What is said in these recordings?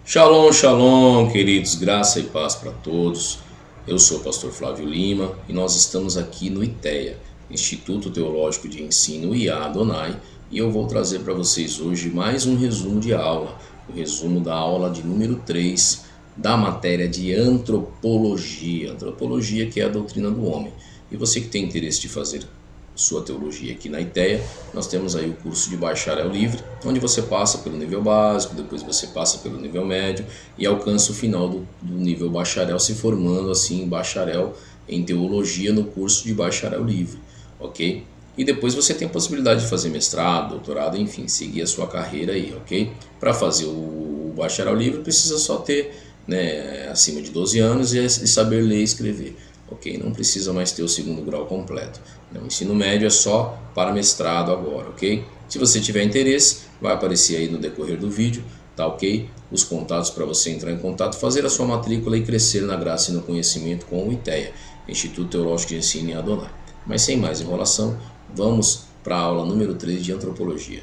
Shalom, shalom, queridos, graça e paz para todos. Eu sou o pastor Flávio Lima e nós estamos aqui no ITEA, Instituto Teológico de Ensino Yah Adonai, e eu vou trazer para vocês hoje mais um resumo de aula, o resumo da aula de número 3 da matéria de antropologia. Antropologia, que é a doutrina do homem. E você que tem interesse de fazer sua teologia aqui na ITEA, nós temos aí o curso de bacharel livre, onde você passa pelo nível básico, depois você passa pelo nível médio e alcança o final do nível bacharel, se formando assim bacharel em teologia no curso de bacharel livre, ok? E depois você tem a possibilidade de fazer mestrado, doutorado, enfim, seguir a sua carreira aí, ok? Para fazer o bacharel livre precisa só ter, né, acima de 12 anos e saber ler e escrever. Ok? Não precisa mais ter o segundo grau completo. O ensino médio é só para mestrado agora, ok? Se você tiver interesse, vai aparecer aí no decorrer do vídeo, tá ok? Os contatos para você entrar em contato, fazer a sua matrícula e crescer na graça e no conhecimento com o ITEA, Instituto Teológico de Ensino em Adonai. Mas sem mais enrolação, vamos para a aula número 3 de Antropologia.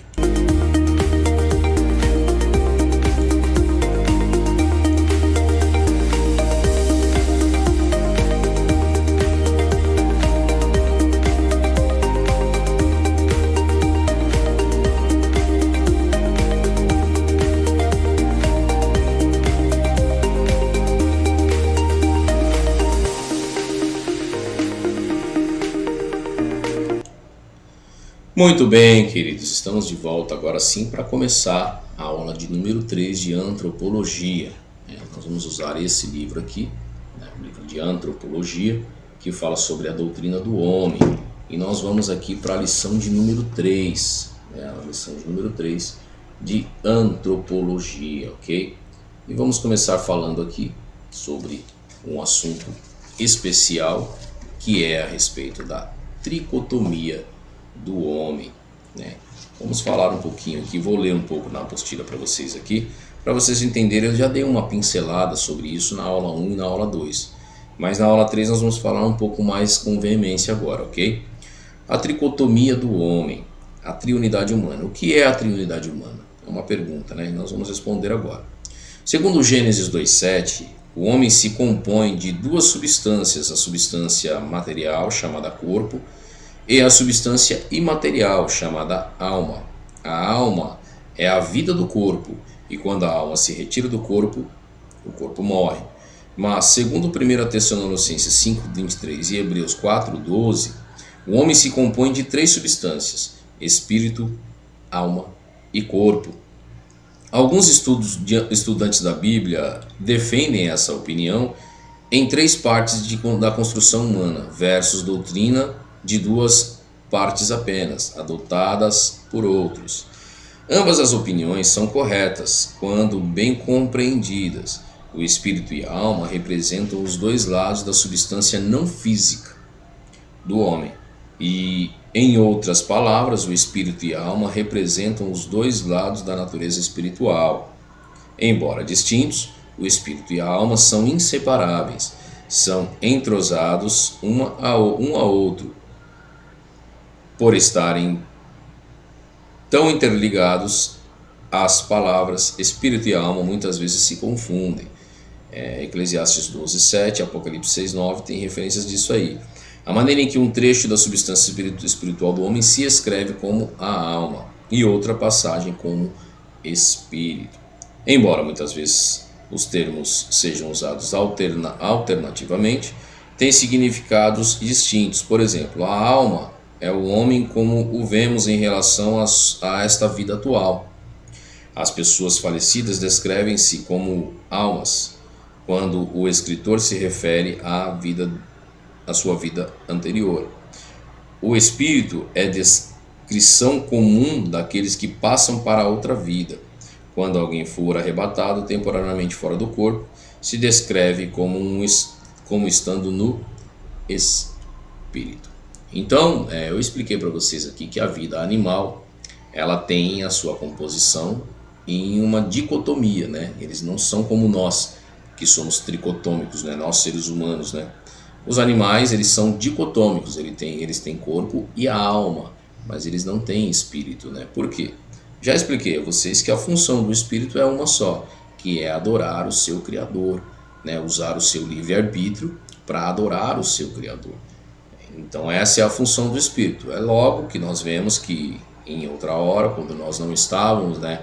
Muito bem, queridos, estamos de volta agora sim para começar a aula de número 3 de Antropologia. Nós vamos usar esse livro aqui, o livro de Antropologia, que fala sobre a doutrina do homem. E nós vamos aqui para a lição de número 3, a lição de número 3 de Antropologia, ok? E vamos começar falando aqui sobre um assunto especial, que é a respeito da tricotomia do homem, né? Vamos falar um pouquinho aqui, vou ler um pouco na apostila para vocês aqui, para vocês entenderem. Eu já dei uma pincelada sobre isso na aula 1 e na aula 2, mas na aula 3 nós vamos falar um pouco mais com veemência agora, ok? A tricotomia do homem, a triunidade humana. O que é a triunidade humana? É uma pergunta, né? Nós vamos responder agora. Segundo Gênesis 2:7, o homem se compõe de duas substâncias, a substância material, chamada corpo, e a substância imaterial, chamada alma. A alma é a vida do corpo, e quando a alma se retira do corpo, o corpo morre. Mas, segundo 1 Tessalonicenses 5:23 e Hebreus 4:12, o homem se compõe de três substâncias: espírito, alma e corpo. Alguns estudantes da Bíblia defendem essa opinião em três partes da construção humana, versus doutrina de duas partes apenas, adotadas por outros. Ambas as opiniões são corretas quando bem compreendidas. O espírito e a alma representam os dois lados da substância não física do homem. E, em outras palavras, o espírito e a alma representam os dois lados da natureza espiritual. Embora distintos, o espírito e a alma são inseparáveis, são entrosados um a outro, por estarem tão interligados. As palavras espírito e alma muitas vezes se confundem. Eclesiastes 12:7, Apocalipse 6:9 tem referências disso aí. A maneira em que um trecho da substância espiritual do homem se escreve como a alma e outra passagem como espírito. Embora muitas vezes os termos sejam usados alternativamente, têm significados distintos. Por exemplo, a alma é o homem como o vemos em relação a esta vida atual. As pessoas falecidas descrevem-se como almas, quando o escritor se refere à sua vida anterior. O espírito é descrição comum daqueles que passam para outra vida. Quando alguém for arrebatado temporariamente fora do corpo, se descreve como estando no espírito. Então, eu expliquei para vocês aqui que a vida animal, ela tem a sua composição em uma dicotomia, né? Eles não são como nós, que somos tricotômicos, né? Nós seres humanos, né? Os animais, eles são dicotômicos, eles têm corpo e a alma, mas eles não têm espírito, né? Por quê? Já expliquei a vocês que a função do espírito é uma só, que é adorar o seu Criador, né? Usar o seu livre-arbítrio para adorar o seu Criador. Então essa é a função do Espírito. É logo que nós vemos que em outra hora, quando nós não estávamos, né,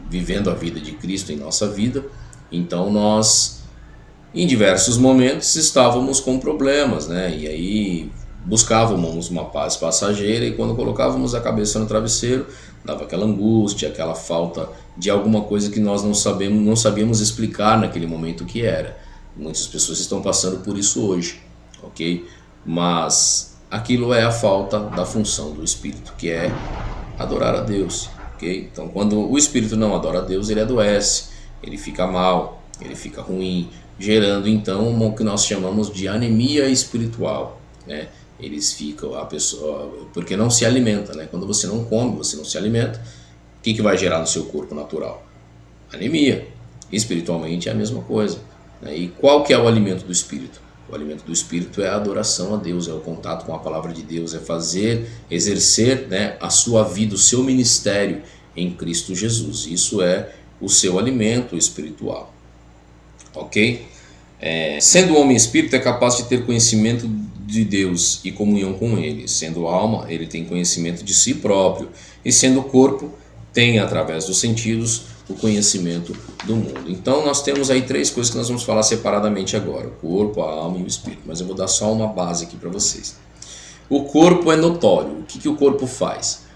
vivendo a vida de Cristo em nossa vida, então nós em diversos momentos estávamos com problemas, né? E aí buscávamos uma paz passageira e quando colocávamos a cabeça no travesseiro, dava aquela angústia, aquela falta de alguma coisa que nós não sabíamos explicar naquele momento o que era. Muitas pessoas estão passando por isso hoje, ok? Mas aquilo é a falta da função do Espírito, que é adorar a Deus, ok? Então quando o Espírito não adora a Deus, ele adoece, ele fica mal, ele fica ruim, gerando então o que nós chamamos de anemia espiritual, né? Eles ficam, a pessoa, porque não se alimenta, né? Quando você não come, você não se alimenta, o que vai gerar no seu corpo natural? Anemia. Espiritualmente é a mesma coisa, né? E qual que é o alimento do Espírito? O alimento do Espírito é a adoração a Deus, é o contato com a palavra de Deus, é exercer, né, a sua vida, o seu ministério em Cristo Jesus. Isso é o seu alimento espiritual. Ok? Sendo o homem espírito, é capaz de ter conhecimento de Deus e comunhão com Ele. Sendo alma, ele tem conhecimento de si próprio. E sendo corpo, tem, através dos sentidos, o conhecimento do mundo. Então nós temos aí três coisas que nós vamos falar separadamente agora: o corpo, a alma e o espírito. Mas eu vou dar só uma base aqui para vocês. O corpo é notório. O que o corpo faz?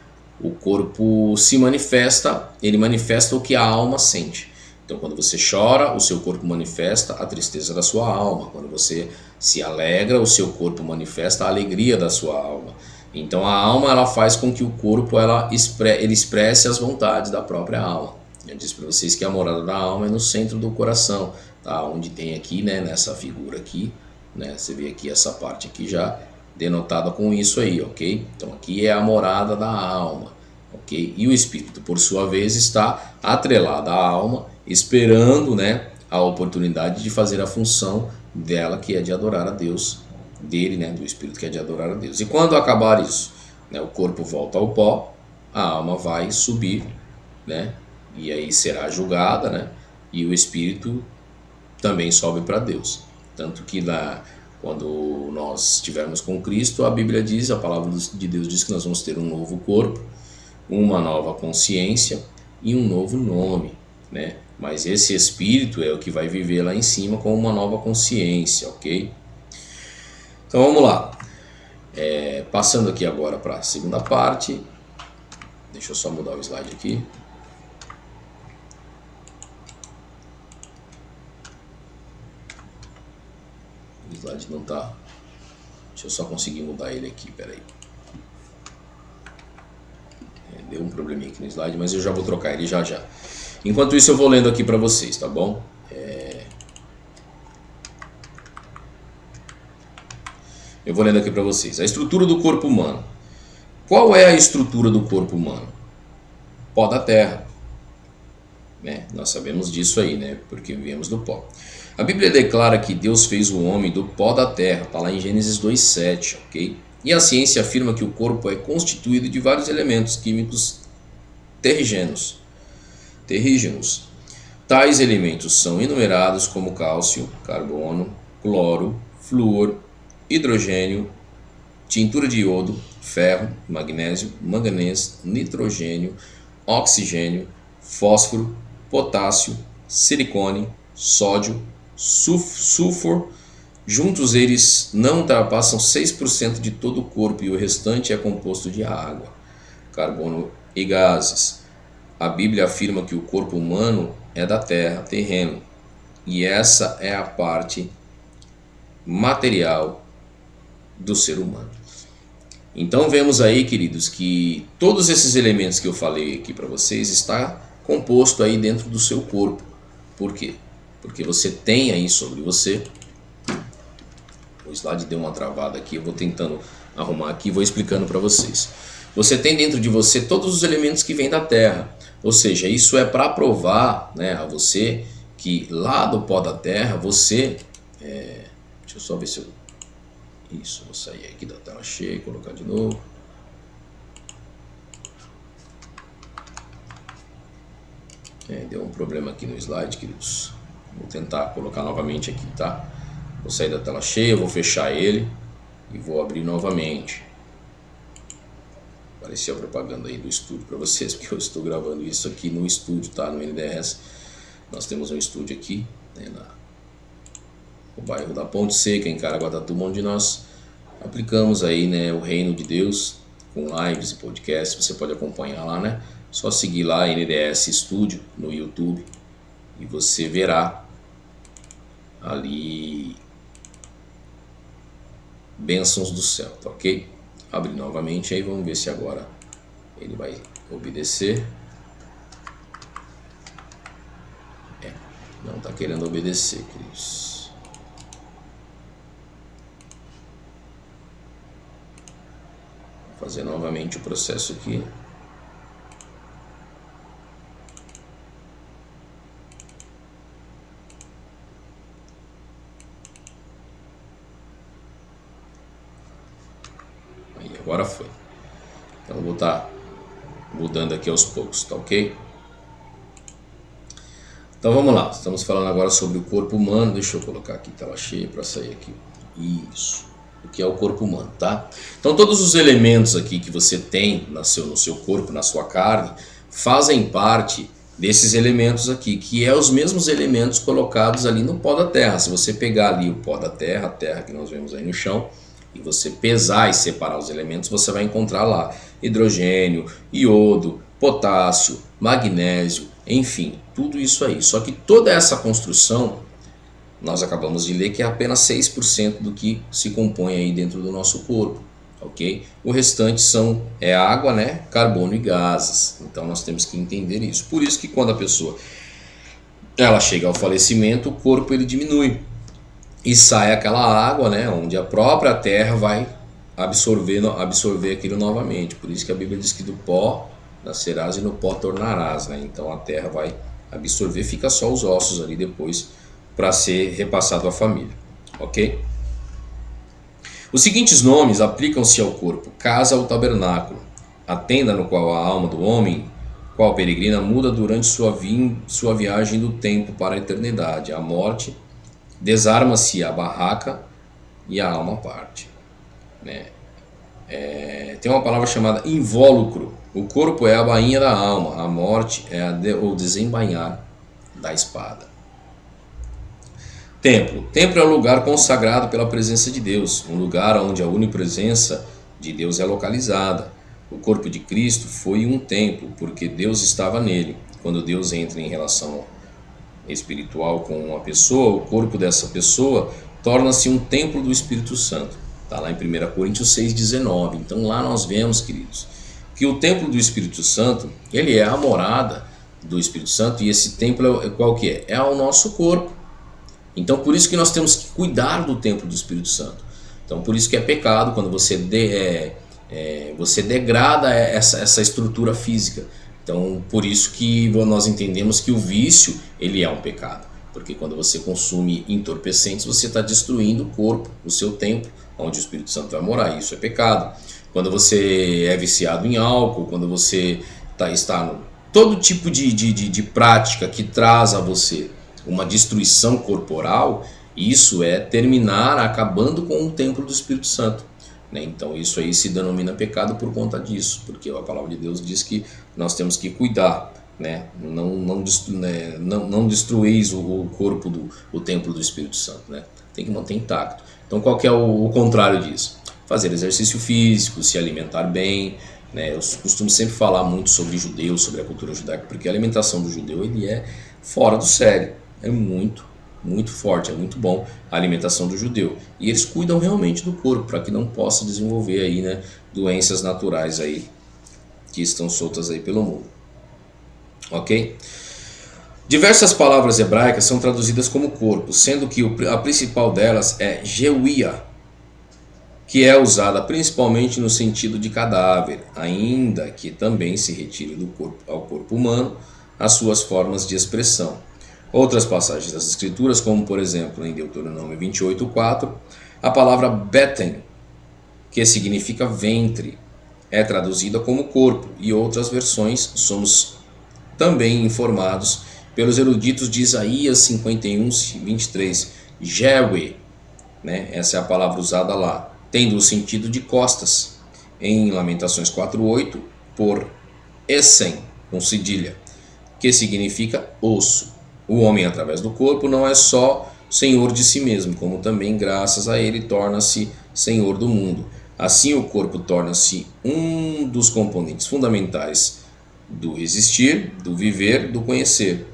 O corpo se manifesta, ele manifesta o que a alma sente. Então, quando você chora, o seu corpo manifesta a tristeza da sua alma. Quando você se alegra, o seu corpo manifesta a alegria da sua alma. Então, a alma ela faz com que o corpo ele expresse as vontades da própria alma. Eu disse para vocês que a morada da alma é no centro do coração, tá? Onde tem aqui, né, nessa figura aqui, né? Você vê aqui essa parte aqui já denotada com isso aí, ok? Então, aqui é a morada da alma, ok? E o espírito, por sua vez, está atrelado à alma, esperando, né, a oportunidade de fazer a função dela, que é de adorar a Deus, dele, né, do espírito, que é de adorar a Deus. E quando acabar isso, né, o corpo volta ao pó, a alma vai subir, né, e aí será julgada, né, e o espírito também sobe para Deus. Tanto que quando nós estivermos com Cristo, a Bíblia diz, a palavra de Deus diz que nós vamos ter um novo corpo, uma nova consciência e um novo nome, né? Mas esse espírito é o que vai viver lá em cima com uma nova consciência, ok? Então vamos lá. Passando aqui agora para a segunda parte. Deixa eu só mudar o slide aqui. O slide não tá. Deixa eu só conseguir mudar ele aqui, peraí. Deu um probleminha aqui no slide, mas eu já vou trocar ele já já. Enquanto isso eu vou lendo aqui para vocês, tá bom? Eu vou lendo aqui para vocês. A estrutura do corpo humano. Qual é a estrutura do corpo humano? Pó da terra. Nós sabemos disso aí, né? Porque viemos do pó. A Bíblia declara que Deus fez o homem do pó da terra. Está lá em Gênesis 2:7, ok? E a ciência afirma que o corpo é constituído de vários elementos químicos terrígenos. Tais elementos são enumerados como cálcio, carbono, cloro, flúor, hidrogênio, tintura de iodo, ferro, magnésio, manganês, nitrogênio, oxigênio, fósforo, potássio, silicone, sódio, sulfur. Juntos eles não ultrapassam 6% de todo o corpo e o restante é composto de água, carbono e gases. A Bíblia afirma que o corpo humano é da terra, terreno, e essa é a parte material do ser humano. Então vemos aí, queridos, que todos esses elementos que eu falei aqui para vocês está composto aí dentro do seu corpo. Por quê? Porque você tem aí sobre você, o slide deu uma travada aqui, eu vou tentando arrumar aqui e vou explicando para vocês. Você tem dentro de você todos os elementos que vêm da terra, ou seja, isso é para provar, né, a você que lá do pó da terra você... deixa eu só ver se eu... Isso, vou sair aqui da tela cheia e colocar de novo. Deu um problema aqui no slide, queridos. Vou tentar colocar novamente aqui, tá? Vou sair da tela cheia, vou fechar ele e vou abrir novamente. Apareceu a propaganda aí do estúdio para vocês, porque eu estou gravando isso aqui no estúdio, tá? No NDRS. Nós temos um estúdio aqui, né, no bairro da Ponte Seca, em Caraguatatuba, onde nós aplicamos aí, né, o reino de Deus com lives e podcasts. Você pode acompanhar lá, né? Só seguir lá NDS Studio no YouTube e você verá ali bênçãos do céu, tá ok? Abre novamente aí, vamos ver se agora ele vai obedecer. Não está querendo obedecer, queridos. Vou fazer novamente o processo aqui. Aí, agora foi. Então eu vou estar mudando aqui aos poucos, tá ok? Então vamos lá, estamos falando agora sobre o corpo humano. Deixa eu colocar aqui tela cheia para sair aqui. Isso, o que é o corpo humano, tá? Então todos os elementos aqui que você tem no seu corpo, na sua carne, fazem parte desses elementos aqui, que é os mesmos elementos colocados ali no pó da terra. Se você pegar ali o pó da terra, a terra que nós vemos aí no chão, e você pesar e separar os elementos, você vai encontrar lá hidrogênio, iodo, potássio, magnésio, enfim, tudo isso aí. Só que toda essa construção, nós acabamos de ler que é apenas 6% do que se compõe aí dentro do nosso corpo, ok? O restante é água, né? Carbono e gases. Então nós temos que entender isso. Por isso que quando a pessoa ela chega ao falecimento, o corpo ele diminui e sai aquela água, né? Onde a própria terra vai absorver aquilo novamente. Por isso que a Bíblia diz que do pó nascerás e no pó tornarás, né? Então a terra vai absorver, fica só os ossos ali depois para ser repassado à família, ok? Os seguintes nomes aplicam-se ao corpo: casa ou tabernáculo, a tenda no qual a alma do homem, qual peregrina, muda durante sua viagem do tempo para a eternidade. A morte, desarma-se a barraca e a alma parte, né? Tem uma palavra chamada invólucro. O corpo é a bainha da alma, a morte é o desembainhar da espada. Templo. Templo é um lugar consagrado pela presença de Deus, um lugar onde a onipresença de Deus é localizada. O corpo de Cristo foi um templo, porque Deus estava nele. Quando Deus entra em relação espiritual com uma pessoa, o corpo dessa pessoa torna-se um templo do Espírito Santo. Está lá em 1 Coríntios 6,19. Então lá nós vemos, queridos, que o templo do Espírito Santo, ele é a morada do Espírito Santo, e esse templo qual que é? É o nosso corpo. Então por isso que nós temos que cuidar do templo do Espírito Santo. Então por isso que é pecado quando você degrada essa estrutura física. Então por isso que nós entendemos que o vício ele é um pecado. Porque quando você consome entorpecentes, você está destruindo o corpo, o seu templo, onde o Espírito Santo vai morar. Isso é pecado. Quando você é viciado em álcool, quando você está no todo tipo de prática que traz a você uma destruição corporal, isso é terminar acabando com o templo do Espírito Santo, né? Então isso aí se denomina pecado por conta disso, porque a palavra de Deus diz que nós temos que cuidar, né? Não destruís o corpo o templo do Espírito Santo, né? Tem que manter intacto. Então qual que é o contrário disso? Fazer exercício físico, se alimentar bem, né? Eu costumo sempre falar muito sobre judeus, sobre a cultura judaica, porque a alimentação do judeu ele é fora do sério, é muito forte, é muito bom a alimentação do judeu. E eles cuidam realmente do corpo, para que não possa desenvolver aí, né, doenças naturais aí que estão soltas aí pelo mundo. Ok? Diversas palavras hebraicas são traduzidas como corpo, sendo que a principal delas é geuia, que é usada principalmente no sentido de cadáver, ainda que também se retire do corpo ao corpo humano as suas formas de expressão. Outras passagens das Escrituras, como por exemplo em Deuteronômio 28:4, a palavra beten, que significa ventre, é traduzida como corpo, e outras versões somos também informados pelos eruditos de Isaías 51, 23, Jewe, né? Essa é a palavra usada lá, tendo o sentido de costas, em Lamentações 4:8, por Essen, com cedilha, que significa osso. O homem, através do corpo, não é só senhor de si mesmo, como também, graças a ele, torna-se senhor do mundo. Assim, o corpo torna-se um dos componentes fundamentais do existir, do viver, do conhecer,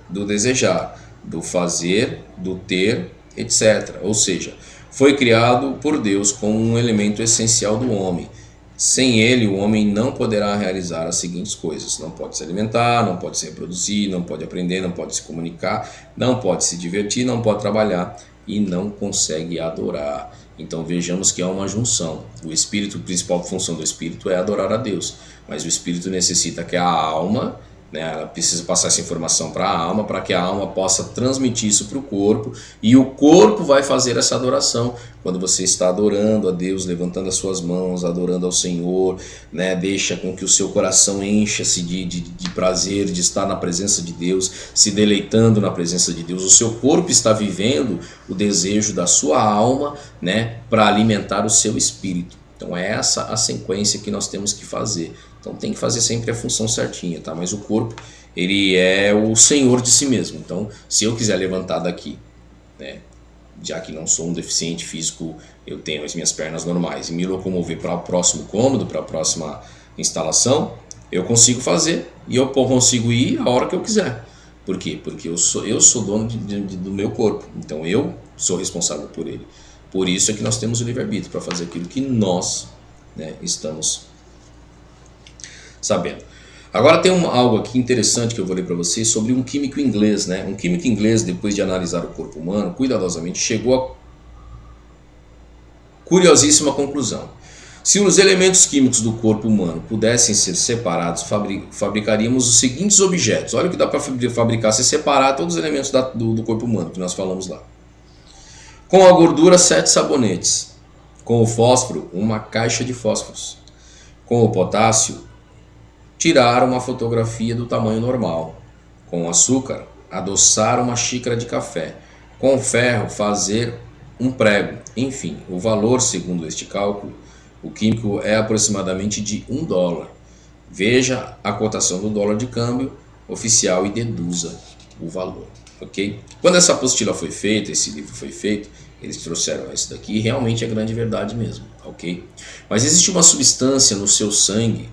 do desejar, do fazer, do ter, etc. Ou seja, foi criado por Deus como um elemento essencial do homem. Sem ele, o homem não poderá realizar as seguintes coisas: não pode se alimentar, não pode se reproduzir, não pode aprender, não pode se comunicar, não pode se divertir, não pode trabalhar e não consegue adorar. Então vejamos que há uma junção. O espírito, a principal função do espírito é adorar a Deus, mas o espírito necessita que a alma, né, ela precisa passar essa informação para a alma, para que a alma possa transmitir isso para o corpo, e o corpo vai fazer essa adoração. Quando você está adorando a Deus, levantando as suas mãos, adorando ao Senhor, né, deixa com que o seu coração encha-se de prazer, de estar na presença de Deus, se deleitando na presença de Deus. O seu corpo está vivendo o desejo da sua alma, né, para alimentar o seu espírito. Então é essa a sequência que nós temos que fazer. Então tem que fazer sempre a função certinha, tá? Mas o corpo, ele é o senhor de si mesmo. Então, se eu quiser levantar daqui, né, já que não sou um deficiente físico, eu tenho as minhas pernas normais, e me locomover para o próximo cômodo, para a próxima instalação, eu consigo fazer e eu consigo ir a hora que eu quiser. Por quê? Porque eu sou dono do meu corpo, então eu sou responsável por ele. Por isso é que nós temos o livre-arbítrio, para fazer aquilo que nós, né, estamos sabendo. Agora tem algo aqui interessante que eu vou ler para vocês sobre um químico inglês, né? Um químico inglês, depois de analisar o corpo humano cuidadosamente, chegou a curiosíssima conclusão. Se os elementos químicos do corpo humano pudessem ser separados, fabricaríamos os seguintes objetos. Olha o que dá para fabricar, se separar todos os elementos do corpo humano que nós falamos lá. Com a gordura, 7 sabonetes. Com o fósforo, uma caixa de fósforos. Com o potássio, tirar uma fotografia do tamanho normal. Com o açúcar, adoçar uma xícara de café. Com o ferro, fazer um prego. Enfim, o valor, segundo este cálculo, o químico é aproximadamente de $1. Veja a cotação do dólar de câmbio oficial e deduza o valor. Ok? Quando essa apostila foi feita, esse livro foi feito, eles trouxeram isso daqui e realmente é grande verdade mesmo, ok? Mas existe uma substância no seu sangue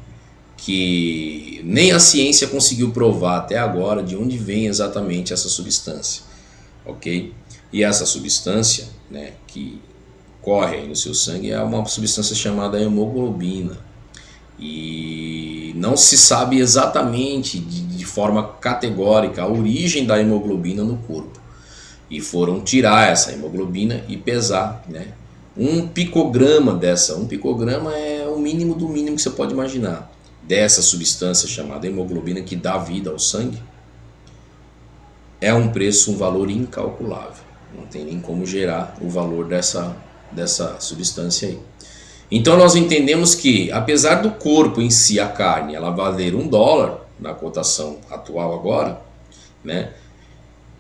que nem a ciência conseguiu provar até agora de onde vem exatamente essa substância, ok? E essa substância, né, que corre aí no seu sangue é uma substância chamada hemoglobina. E não se sabe exatamente de forma categórica a origem da hemoglobina no corpo. E foram tirar essa hemoglobina e pesar, né? Um picograma dessa, um picograma é o mínimo do mínimo que você pode imaginar, dessa substância chamada hemoglobina que dá vida ao sangue, é um preço, um valor incalculável. Não tem nem como gerar o valor dessa substância aí. Então nós entendemos que, apesar do corpo em si, a carne, ela valer $1 na cotação atual agora, né?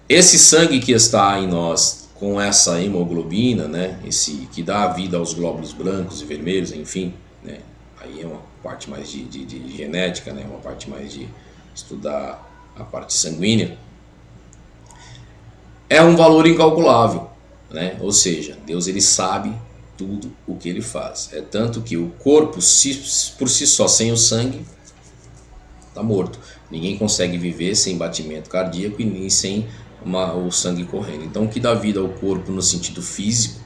Esse sangue que está em nós com essa hemoglobina, né? Esse que dá vida aos glóbulos brancos e vermelhos, enfim, né? Aí é uma parte mais de genética, né? Uma parte mais de estudar a parte sanguínea. É um valor incalculável, né? Ou seja, Deus ele sabe tudo o que ele faz. É tanto que o corpo, por si só, sem o sangue, está morto. Ninguém consegue viver sem batimento cardíaco e nem sem o sangue correndo. Então, o que dá vida ao corpo no sentido físico,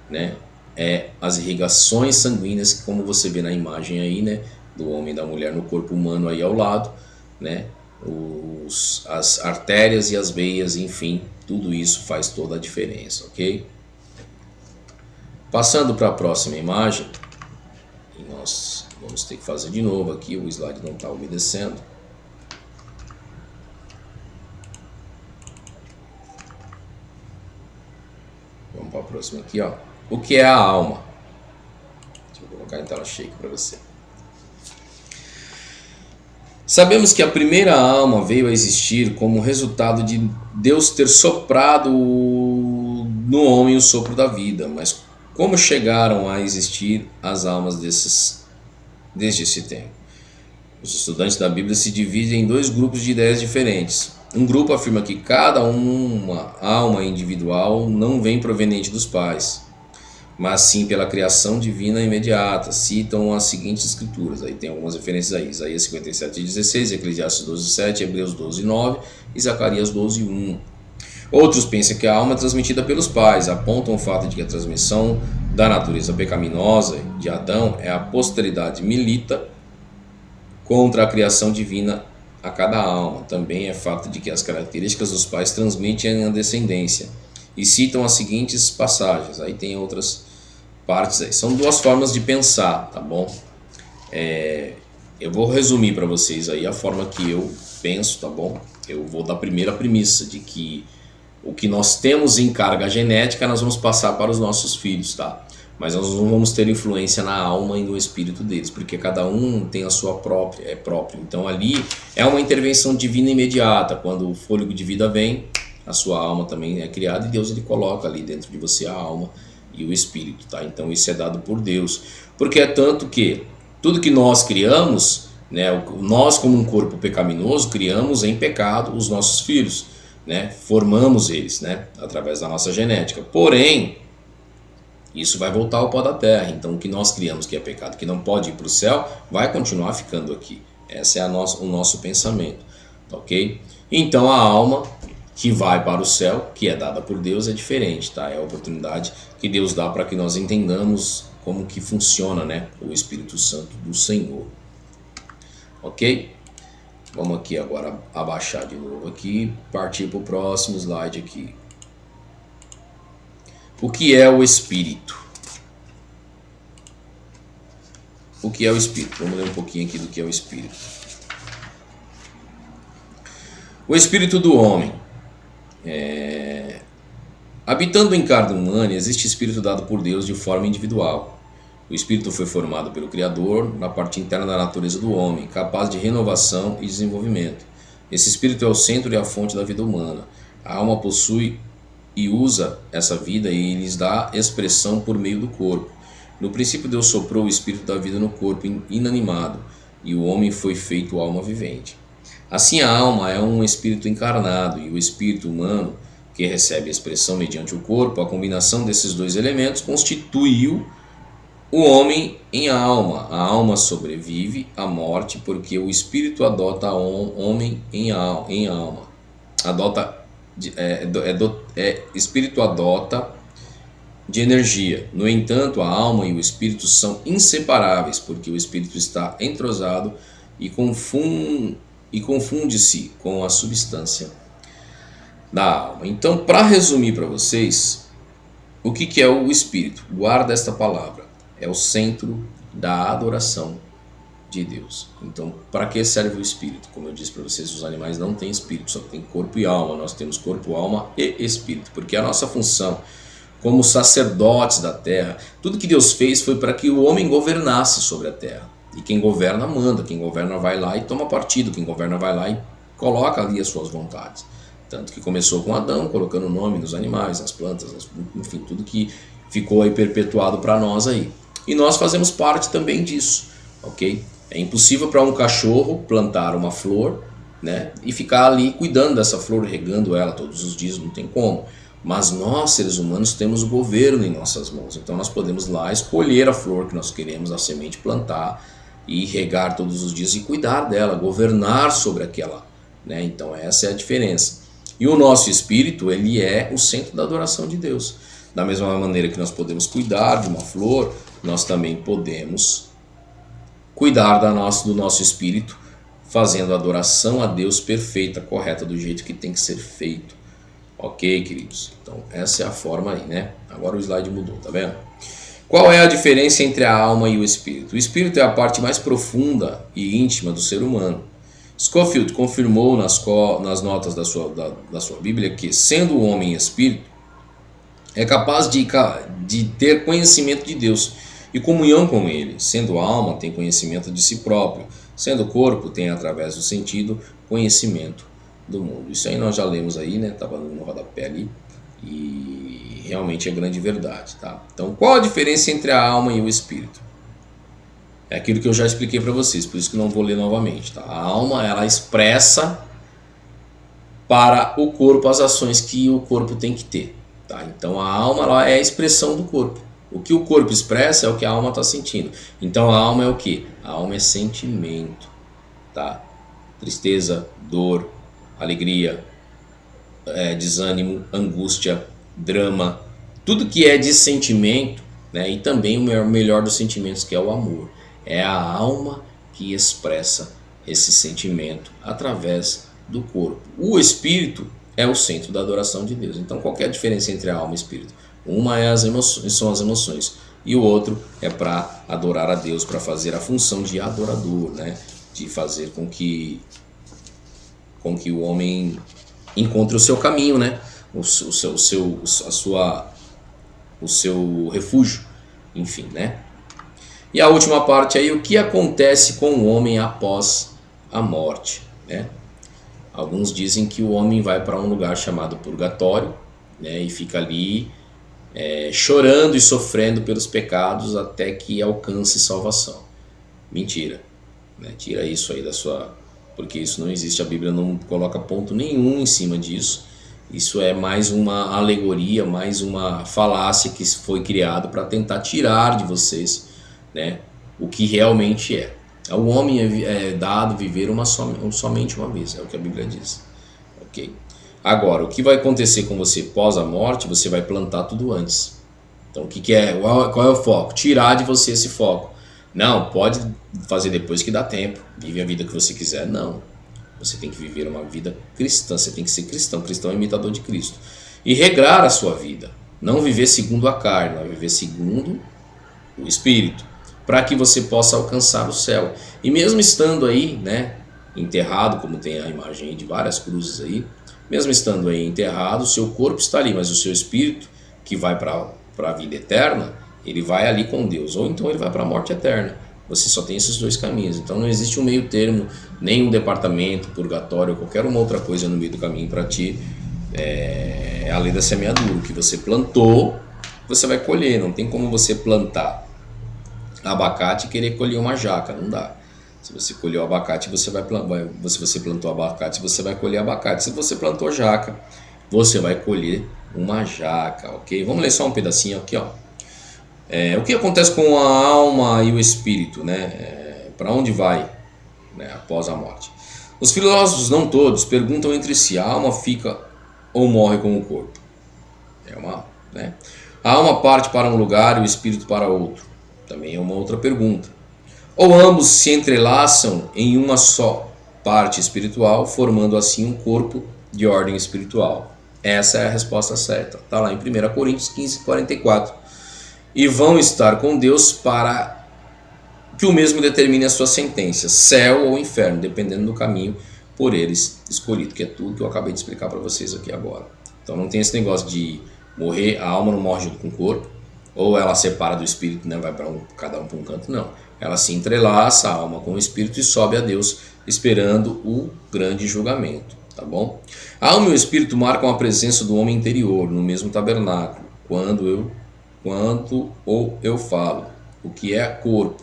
né, é as irrigações sanguíneas, como você vê na imagem aí, né, do homem e da mulher no corpo humano aí ao lado, né, as artérias e as veias, enfim, tudo isso faz toda a diferença, ok? Passando para a próxima imagem, e nós vamos ter que fazer de novo aqui, o slide não está obedecendo. Vamos para a próxima aqui, ó. O que é a alma? Deixa eu colocar em tela cheia aqui para você. Sabemos que a primeira alma veio a existir como resultado de Deus ter soprado no homem o sopro da vida, mas como chegaram a existir as almas desde esse tempo? Os estudantes da Bíblia se dividem em dois grupos de ideias diferentes. Um grupo afirma que cada uma alma individual não vem proveniente dos pais, mas sim pela criação divina imediata. Citam as seguintes escrituras, aí tem algumas referências aí: Isaías 57:16, Eclesiastes 12:7, Hebreus 12:9 e Zacarias 12:1. Outros pensam que a alma é transmitida pelos pais, apontam o fato de que a transmissão da natureza pecaminosa de Adão é a posteridade milita contra a criação divina a cada alma. Também é fato de que as características dos pais transmitem a descendência. E citam as seguintes passagens, aí tem outras partes aí. São duas formas de pensar, tá bom? Eu vou resumir para vocês aí a forma que eu penso, tá bom? Eu vou dar a primeira premissa de que o que nós temos em carga genética nós vamos passar para os nossos filhos, tá? Mas nós não vamos ter influência na alma e no espírito deles, porque cada um tem a sua própria, é próprio. Então ali é uma intervenção divina imediata. Quando o fôlego de vida vem, a sua alma também é criada e Deus ele coloca ali dentro de você a alma e o espírito, tá? Então isso é dado por Deus. Porque é tanto que tudo que nós criamos, né, nós como um corpo pecaminoso criamos em pecado os nossos filhos, né? Formamos eles, né, através da nossa genética. Porém, isso vai voltar ao pó da terra. Então o que nós criamos que é pecado, que não pode ir para o céu, vai continuar ficando aqui. Esse é o nosso pensamento, tá ok? Então a alma que vai para o céu, que é dada por Deus, é diferente, tá? É a oportunidade que Deus dá para que nós entendamos como que funciona, né, o Espírito Santo do Senhor. Ok? Vamos aqui agora abaixar de novo aqui, partir para o próximo slide aqui. O que é o Espírito? O que é o Espírito? Vamos ler um pouquinho aqui do que é o Espírito. O Espírito do homem. Habitando em carne humana, existe Espírito dado por Deus de forma individual. O Espírito foi formado pelo Criador na parte interna da natureza do homem, capaz de renovação e desenvolvimento. Esse Espírito é o centro e a fonte da vida humana. A alma possui e usa essa vida e lhes dá expressão por meio do corpo. No princípio Deus soprou o Espírito da vida no corpo inanimado, e o homem foi feito alma vivente. Assim a alma é um espírito encarnado, e o espírito humano, que recebe expressão mediante o corpo, a combinação desses dois elementos constituiu o homem em alma. A alma sobrevive à morte porque o espírito adota o homem em alma. Espírito adota de energia. No entanto, a alma e o espírito são inseparáveis, porque o espírito está entrosado e confunde-se com a substância da alma. Então, para resumir para vocês, o que é o espírito? Guarda esta palavra. É o centro da adoração de Deus. Então, para que serve o espírito? Como eu disse para vocês, os animais não têm espírito, só tem corpo e alma. Nós temos corpo, alma e espírito, porque a nossa função como sacerdotes da terra, tudo que Deus fez foi para que o homem governasse sobre a terra. E quem governa manda, quem governa vai lá e toma partido, quem governa vai lá e coloca ali as suas vontades. Tanto que começou com Adão, colocando o nome nos animais, nas plantas, enfim, tudo que ficou aí perpetuado para nós aí. E nós fazemos parte também disso, ok? É impossível para um cachorro plantar uma flor, né, e ficar ali cuidando dessa flor, regando ela todos os dias, não tem como. Mas nós, seres humanos, temos o governo em nossas mãos. Então nós podemos lá escolher a flor que nós queremos, a semente, plantar e regar todos os dias e cuidar dela, governar sobre aquela, né? Então essa é a diferença. E o nosso espírito, ele é o centro da adoração de Deus. Da mesma maneira que nós podemos cuidar de uma flor, nós também podemos cuidar do nosso espírito, fazendo a adoração a Deus perfeita, correta, do jeito que tem que ser feito. Ok, queridos? Então essa é a forma aí, né? Agora o slide mudou, tá vendo? Qual é a diferença entre a alma e o espírito? O espírito é a parte mais profunda e íntima do ser humano. Scofield confirmou nas notas da sua Bíblia que, sendo o homem espírito, é capaz de ter conhecimento de Deus e comunhão com Ele. Sendo alma, tem conhecimento de si próprio, Sendo o corpo, tem através do sentido conhecimento do mundo. Isso aí nós já lemos aí, né? Estava no rodapé ali. E realmente é grande verdade, tá? Então, qual a diferença entre a alma e o espírito? É aquilo que eu já expliquei para vocês, por isso que não vou ler novamente, tá? A alma, ela expressa para o corpo as ações que o corpo tem que ter, tá? Então, a alma, ela é a expressão do corpo. O que o corpo expressa é o que a alma está sentindo. Então, a alma é o que? A alma é sentimento, tá? Tristeza, dor, alegria, desânimo, angústia, drama, tudo que é de sentimento, né? E também o melhor dos sentimentos, que é o amor. É a alma que expressa esse sentimento através do corpo. O espírito é o centro da adoração de Deus. Então, qual que é a diferença entre a alma e o espírito? Uma é as emoções, são as emoções, e o outro é para adorar a Deus, para fazer a função de adorador, né? De fazer com que o homem encontre o seu caminho, né? O seu refúgio, enfim, né? E a última parte aí, o que acontece com o homem após a morte, né? Alguns dizem que o homem vai para um lugar chamado purgatório, né? E fica ali chorando e sofrendo pelos pecados até que alcance salvação. Mentira, né? Tira isso aí da sua... porque isso não existe, a Bíblia não coloca ponto nenhum em cima disso. Isso é mais uma alegoria, mais uma falácia que foi criado para tentar tirar de vocês, né, o que realmente é. O homem é dado viver somente uma vez, é o que a Bíblia diz. Ok? Agora, o que vai acontecer com você pós a morte, você vai plantar tudo antes. Então, o que é? Qual é o foco? Tirar de você esse foco. Não, pode fazer depois que dá tempo. Vive a vida que você quiser. Não. Você tem que viver uma vida cristã. Você tem que ser cristão. Cristão é imitador de Cristo. E regrar a sua vida. Não viver segundo a carne, mas viver segundo o Espírito. Para que você possa alcançar o céu. E mesmo estando aí, né, enterrado, como tem a imagem aí de várias cruzes aí, mesmo estando aí enterrado, o seu corpo está ali, mas o seu espírito, que vai para a vida eterna, ele vai ali com Deus, ou então ele vai para a morte eterna. Você só tem esses dois caminhos, então não existe um meio termo, nem um departamento, purgatório, qualquer uma outra coisa no meio do caminho para ti. É a lei da semeadura, o que você plantou, você vai colher. Não tem como você plantar abacate e querer colher uma jaca, não dá. Se você colheu abacate, se você plantou abacate, você vai colher abacate. Se você plantou jaca, você vai colher uma jaca, ok? Vamos ler só um pedacinho aqui, ó. O que acontece com a alma e o espírito, né? Para onde vai, né, após a morte? Os filósofos, não todos, perguntam entre si: a alma fica ou morre com o corpo? Né? A alma parte para um lugar e o espírito para outro? Também é uma outra pergunta. Ou ambos se entrelaçam em uma só parte espiritual, formando assim um corpo de ordem espiritual? Essa é a resposta certa. Está lá em 1 Coríntios 15:44. E vão estar com Deus para que o mesmo determine a sua sentença, céu ou inferno, dependendo do caminho por eles escolhido, que é tudo que eu acabei de explicar para vocês aqui agora. Então não tem esse negócio de morrer, a alma não morre junto com o corpo, ou ela separa do espírito, né, vai para cada um para um canto, não. Ela se entrelaça, a alma com o espírito, e sobe a Deus, esperando o grande julgamento, tá bom? A alma e o espírito marcam a presença do homem interior, no mesmo tabernáculo, quando eu falo, o que é corpo.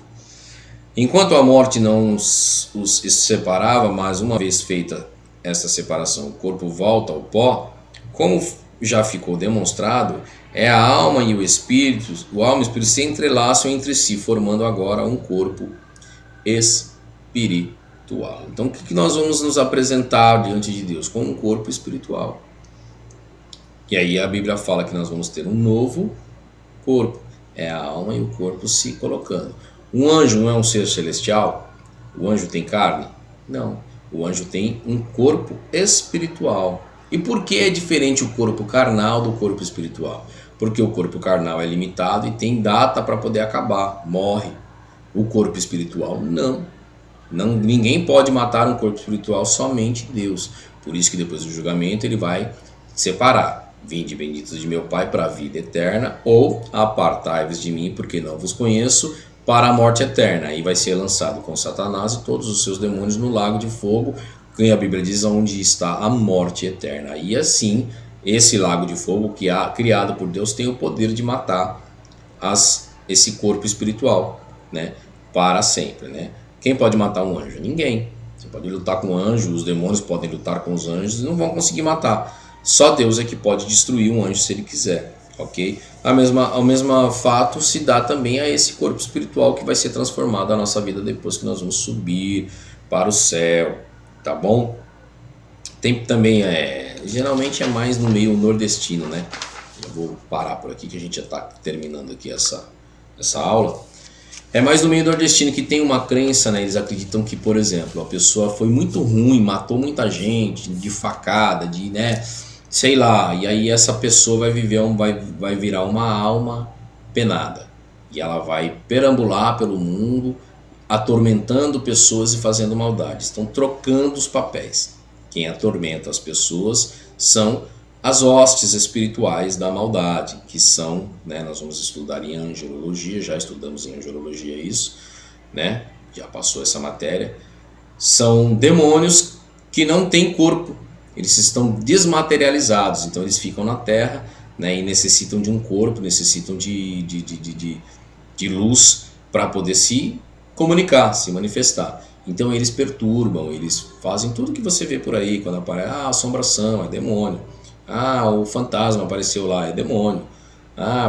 Enquanto a morte não os separava, mas uma vez feita essa separação, o corpo volta ao pó, como já ficou demonstrado, a alma e o espírito se entrelaçam entre si, formando agora um corpo espiritual. Então, o que nós vamos nos apresentar diante de Deus? Com um corpo espiritual. E aí a Bíblia fala que nós vamos ter um novo corpo. É a alma e o corpo se colocando. Um anjo não é um ser celestial? O anjo tem carne? Não. O anjo tem um corpo espiritual. E por que é diferente o corpo carnal do corpo espiritual? Porque o corpo carnal é limitado e tem data para poder acabar, morre. O corpo espiritual não. Ninguém pode matar um corpo espiritual, somente Deus. Por isso que depois do julgamento ele vai separar. Vinde benditos de meu Pai para a vida eterna, ou apartai-vos de mim, porque não vos conheço, para a morte eterna. Aí vai ser lançado com Satanás e todos os seus demônios no lago de fogo, que a Bíblia diz onde está a morte eterna. E assim, esse lago de fogo que é criado por Deus tem o poder de matar esse corpo espiritual, né, para sempre, né? Quem pode matar um anjo? Ninguém. Você pode lutar com um anjo, os demônios podem lutar com os anjos e não vão conseguir matar. Só Deus é que pode destruir um anjo se ele quiser, ok? O mesmo fato se dá também a esse corpo espiritual que vai ser transformado na nossa vida depois que nós vamos subir para o céu, tá bom? Tem também, geralmente é mais no meio nordestino, né? Eu vou parar por aqui que a gente já está terminando aqui essa aula. É mais no meio nordestino que tem uma crença, né? Eles acreditam que, por exemplo, a pessoa foi muito ruim, matou muita gente, de facada, né? Sei lá, e aí essa pessoa vai virar uma alma penada. E ela vai perambular pelo mundo, atormentando pessoas e fazendo maldades. Estão trocando os papéis. Quem atormenta as pessoas são as hostes espirituais da maldade, que são, né, nós vamos estudar em angelologia, já estudamos em angelologia isso, né, já passou essa matéria, são demônios que não têm corpo, eles estão desmaterializados, então eles ficam na terra, né, e necessitam de um corpo, necessitam de luz para poder se comunicar, se manifestar. Então eles perturbam, eles fazem tudo que você vê por aí, quando aparece, assombração, é demônio. O fantasma apareceu lá, é demônio.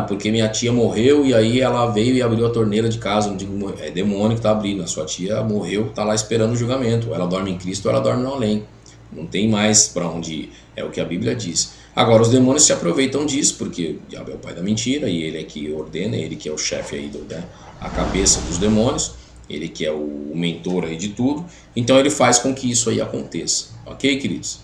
Porque minha tia morreu e aí ela veio e abriu a torneira de casa. Eu digo, é demônio que está abrindo. A sua tia morreu, está lá esperando o julgamento. Ou ela dorme em Cristo ou ela dorme no além. Não tem mais para onde ir. É o que a Bíblia diz. Agora, os demônios se aproveitam disso, porque o diabo é o pai da mentira e ele é que ordena, ele que é o chefe aí, né, a cabeça dos demônios. Ele que é o mentor aí de tudo. Então ele faz com que isso aí aconteça. Ok, queridos?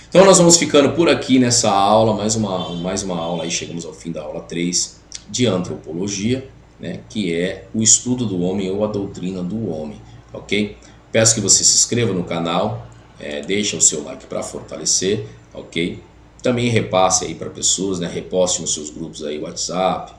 Então nós vamos ficando por aqui nessa aula, mais uma aula aí, chegamos ao fim da aula 3 de antropologia, né, que é o estudo do homem ou a doutrina do homem, ok? Peço que você se inscreva no canal, deixa o seu like para fortalecer, ok? Também repasse aí para pessoas, né, reposte nos seus grupos aí, WhatsApp,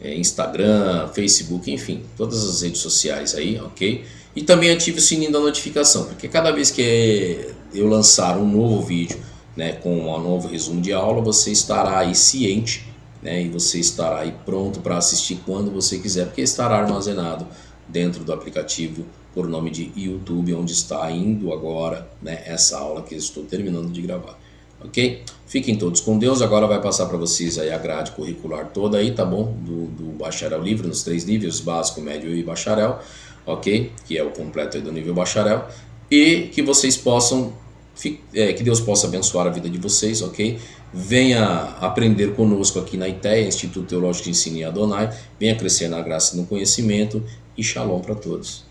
Instagram, Facebook, enfim, todas as redes sociais aí, ok? E também ative o sininho da notificação, porque cada vez que eu lançar um novo vídeo, né, com um novo resumo de aula, você estará aí ciente, né, e você estará aí pronto para assistir quando você quiser, porque estará armazenado dentro do aplicativo por nome de YouTube, onde está indo agora, né, essa aula que eu estou terminando de gravar. Ok? Fiquem todos com Deus. Agora vai passar para vocês aí a grade curricular toda aí, tá bom? Do bacharel livre, nos 3 níveis, básico, médio e bacharel, ok? Que é o completo aí do nível bacharel. E que vocês possam, que Deus possa abençoar a vida de vocês, ok? Venha aprender conosco aqui na ITEA, Instituto Teológico de Ensino em Adonai. Venha crescer na graça e no conhecimento. E shalom para todos.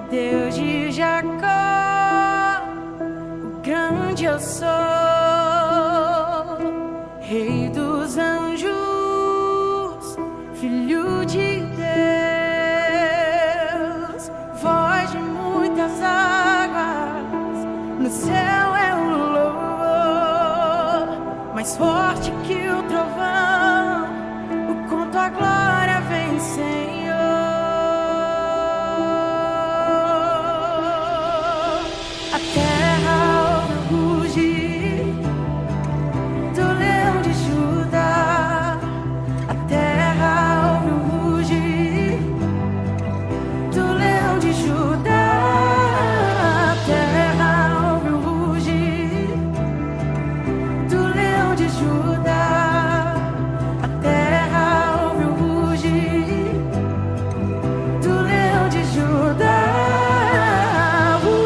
Deus de Jacó, o grande eu sou, Rei dos anjos, Filho de Deus, voz de muitas águas, no céu é o louvor, mais forte que o trovão, o quanto a glória vem, Senhor. A terra ouve rugir do leão de Judá. A terra ouve rugir do leão de Judá. A terra ouve rugir do leão de Judá. A terra ouve rugir do leão de Judá. Rugir.